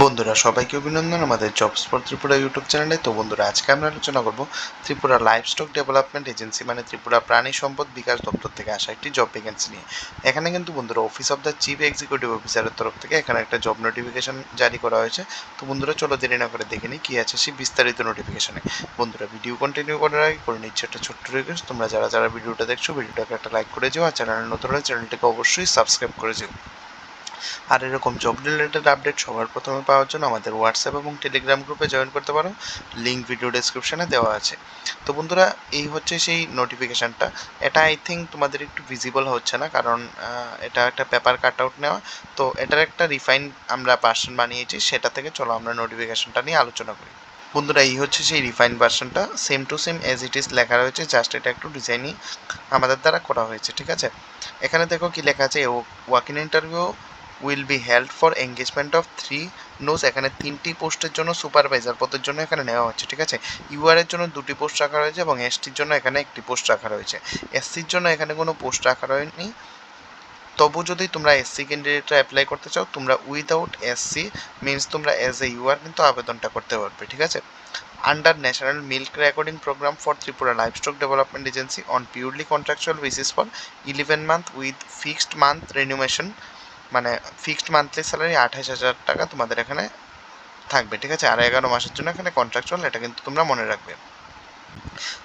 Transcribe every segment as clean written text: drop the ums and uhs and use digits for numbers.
বন্ধুরা সবাইকে অভিনন্দন আমাদের জবস ফর ত্রিপুরা ইউটিউব চ্যানেলে। তো বন্ধুরা আজকে আমরা আলোচনা করব ত্রিপুরা লাইভস্টক ডেভেলপমেন্ট এজেন্সি মানে ত্রিপুরা প্রাণী সম্পদ বিকাশ দপ্তর থেকে আসা একটি জব ভ্যাকেন্সি নিয়ে। এখানে কিন্তু বন্ধুরা office of the chief executive অফিসারের তরফ থেকে এখানে একটা জব নোটিফিকেশন জারি করা হয়েছে। তো বন্ধুরা চলো দেরি না করে দেখে নিই কী আছে সেই বিস্তারিত নোটিফিকেশনে। বন্ধুরা ভিডিও কন্টিনিউ করার আগে করে নিচ্ছে একটা ছোট্ট রিকোয়েস্ট, তোমরা যারা যারা ভিডিওটা দেখছো ভিডিওটাকে একটা লাইক করে যাও, আর চ্যানেল নতুন হলে চ্যানেলটিকে অবশ্যই সাবস্ক্রাইব করে যাও। আর এরকম জব রিলেটেড আপডেট সবার প্রথমে পাওয়ার জন্য আমাদের হোয়াটসঅ্যাপ এবং টেলিগ্রাম গ্রুপে জয়েন করতে পারো, লিঙ্ক ভিডিও ডেসক্রিপশনে দেওয়া আছে। তো বন্ধুরা এই হচ্ছে সেই নোটিফিকেশানটা। এটা আই থিঙ্ক তোমাদের একটু ভিজিবল হচ্ছে না, কারণ এটা একটা পেপার কাট আউট নেওয়া। তো এটার একটা রিফাইন আমরা ভার্সন বানিয়েছি, সেটা থেকে চলো আমরা নোটিফিকেশানটা নিয়ে আলোচনা করি। বন্ধুরা এই হচ্ছে সেই রিফাইন ভার্সনটা, same to same as it is লেখা রয়েছে, জাস্ট এটা একটু ডিজাইনিং আমাদের দ্বারা করা হয়েছে, ঠিক আছে। এখানে দেখো কি লেখা আছে, walk in interview will be held for engagement of 3 nos. এখানে 3টি পোস্টের জন্য সুপারভাইজার পদের জন্য এখানে নেওয়া হচ্ছে, ঠিক আছে। ইউআর এর জন্য 2টি পোস্ট রাখা রয়েছে এবং এসটির জন্য এখানে 1টি পোস্ট রাখা রয়েছে। এসসির জন্য এখানে কোনো পোস্ট রাখা হয়নি। তবু যদি তোমরা এসসি ক্যান্ডিডেটরা অ্যাপ্লাই করতে চাও, তোমরা উইদাউট এসসি মিনস তোমরা অ্যাজ এ ইউআর কিন্তু আবেদনটা করতে পারবে, ঠিক আছে। Under national milk recording programme for Tripura livestock development agency on purely contractual basis for 11 month with fixed month remuneration, মানে ফিক্সড মান্থলি স্যালারি 28,000 টাকা তোমাদের এখানে থাকবে, ঠিক আছে। আর 11 মাসের জন্য এখানে কন্ট্রাকচুয়াল, এটা কিন্তু তোমরা মনে রাখবে।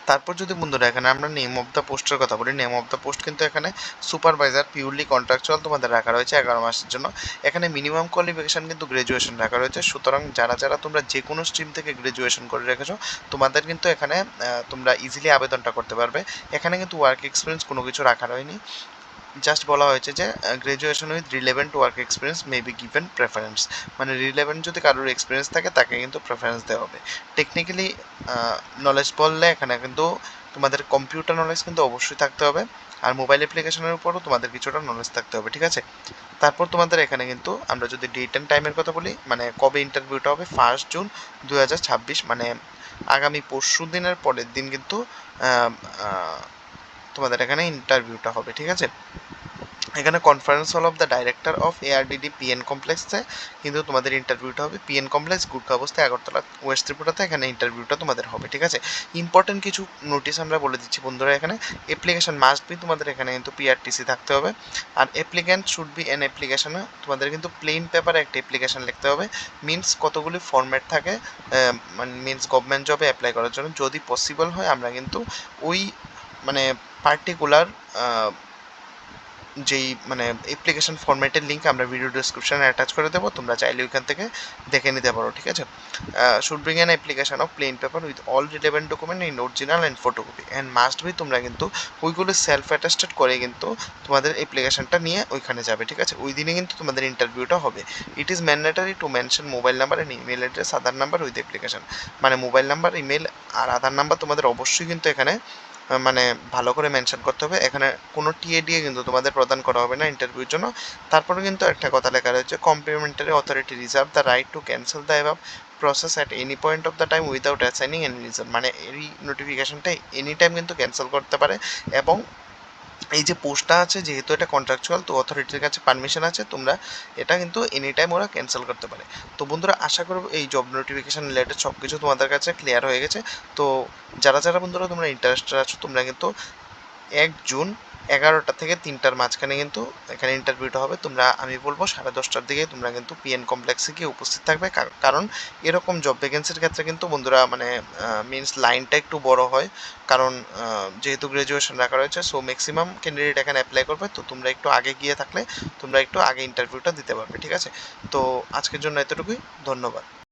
তারপর যদি বন্ধুরা এখানে আমরা নেম অফ দ্য পোস্টের কথা বলি, নেম অফ দ্য পোস্ট কিন্তু এখানে সুপারভাইজার পিউরলি কন্ট্রাকচুয়াল তোমাদের রাখা রয়েছে 11 মাসের জন্য। এখানে মিনিমাম কোয়ালিফিকেশান কিন্তু গ্র্যাজুয়েশন রাখা রয়েছে, সুতরাং যারা যারা তোমরা যে কোনো স্ট্রিম থেকে গ্র্যাজুয়েশন করে রেখেছো তোমাদের কিন্তু এখানে তোমরা ইজিলি আবেদনটা করতে পারবে। এখানে কিন্তু ওয়ার্ক এক্সপিরিয়েন্স কোনো কিছু রাখা হয়নি, জাস্ট বলা হয়েছে যে graduation with relevant work experience may be given preference, মানে রিলেভেন্ট যদি কারোর এক্সপিরিয়েন্স থাকে তাকে কিন্তু প্রেফারেন্স দেওয়া হবে। টেকনিক্যালি নলেজ বললে এখানে কিন্তু তোমাদের কম্পিউটার নলেজ কিন্তু অবশ্যই থাকতে হবে, আর মোবাইল অ্যাপ্লিকেশনের উপরও তোমাদের কিছুটা নলেজ থাকতে হবে, ঠিক আছে। তারপর তোমাদের এখানে কিন্তু আমরা যদি ডেট অ্যান্ড টাইমের কথা বলি, মানে কবে ইন্টারভিউটা হবে, 1 জুন 2026, মানে আগামী পরশু দিনের পরের দিন কিন্তু তোমাদের এখানে ইন্টারভিউটা হবে, ঠিক আছে। এখানে conference hall of the director of ARDD PN কমপ্লেক্সে কিন্তু তোমাদের ইন্টারভিউটা হবে, পিএন কমপ্লেক্স গুটকা অবস্থায় আগরতলা ওয়েস্ট ত্রিপুরাতে এখানে ইন্টারভিউটা তোমাদের হবে, ঠিক আছে। ইম্পর্টেন্ট কিছু নোটিশ আমরা বলে দিচ্ছি বন্ধুরা, এখানে অ্যাপ্লিকেশন মাস্ট বি, তোমাদের এখানে কিন্তু পিআরটিসি থাকতে হবে, আর অ্যাপ্লিক্যান্ট শুড বি অ্যান অ্যাপ্লিকেশনে তোমাদের কিন্তু প্লেন পেপারে একটা অ্যাপ্লিকেশন লিখতে হবে, মিনস কতগুলি ফরম্যাট থাকে, মানে মিনস গভর্নমেন্ট জবে অ্যাপ্লাই করার জন্য যদি পসিবল হয় আমরা কিন্তু ওই মানে পার্টিকুলার যেই মানে অ্যাপ্লিকেশন ফরম্যাটের লিঙ্ক আমরা ভিডিও ডেসক্রিপশনে অ্যাটাচ করে দেবো, তোমরা চাইলে ওইখান থেকে দেখে নিতে পারো, ঠিক আছে। Should bring an application of plane paper with all relevant document in original and photocopy and must be, তোমরা কিন্তু ওইগুলো সেলফ অ্যাটাস্টেড করে কিন্তু তোমাদের অ্যাপ্লিকেশনটা নিয়ে ওইখানে যাবে, ঠিক আছে। ওই দিনে কিন্তু তোমাদের ইন্টারভিউটা হবে। It is mandatory two mention mobile number and email address, Aadhaar number with application, মানে মোবাইল নাম্বার, ইমেল আর আধার নাম্বার তোমাদের অবশ্যই কিন্তু এখানে মানে ভালো করে মেনশন করতে হবে। এখানে কোনো টিএডিএ কিন্তু তোমাদের প্রদান করা হবে না ইন্টারভিউর জন্য। তারপরে কিন্তু একটা কথা লেখা রয়েছে, complimentary authority reserve the right to cancel the above process at any point of the time without assigning any reason, মানে এই নোটিফিকেশনটা এনি টাইম কিন্তু ক্যান্সেল করতে পারে। এবং এই যে পোস্টটা আছে যেহেতু এটা কন্ট্রাকচুয়াল, তো অথরিটির কাছে পারমিশন আছে, তোমরা এটা কিন্তু এনি টাইম ওরা ক্যান্সেল করতে পারে। তো বন্ধুরা আশা করব এই জব নোটিফিকেশান রিলেটেড সব কিছু তোমাদের কাছে ক্লিয়ার হয়ে গেছে। তো যারা যারা বন্ধুরা তোমরা ইন্টারেস্টেড আছো তোমরা কিন্তু 1 জুন 11টা থেকে 3টার মাঝখানে কিন্তু এখানে ইন্টারভিউটা হবে। তোমরা আমি বলবো 10:30টার দিকে তোমরা কিন্তু পিএন কমপ্লেক্সে গিয়ে উপস্থিত থাকবে, কারণ এরকম জব ভ্যাকেন্সির ক্ষেত্রে কিন্তু বন্ধুরা মানে মিনস লাইনটা একটু বড় হয়, কারণ যেহেতু গ্র্যাজুয়েশন রাখা রয়েছে, সো ম্যাক্সিমাম ক্যান্ডিডেট এখানে অ্যাপ্লাই করবে। তো তোমরা একটু আগে গিয়ে থাকলে তোমরা একটু আগে ইন্টারভিউটা দিতে পারবে, ঠিক আছে। তো আজকের জন্য এতটুকুই, ধন্যবাদ।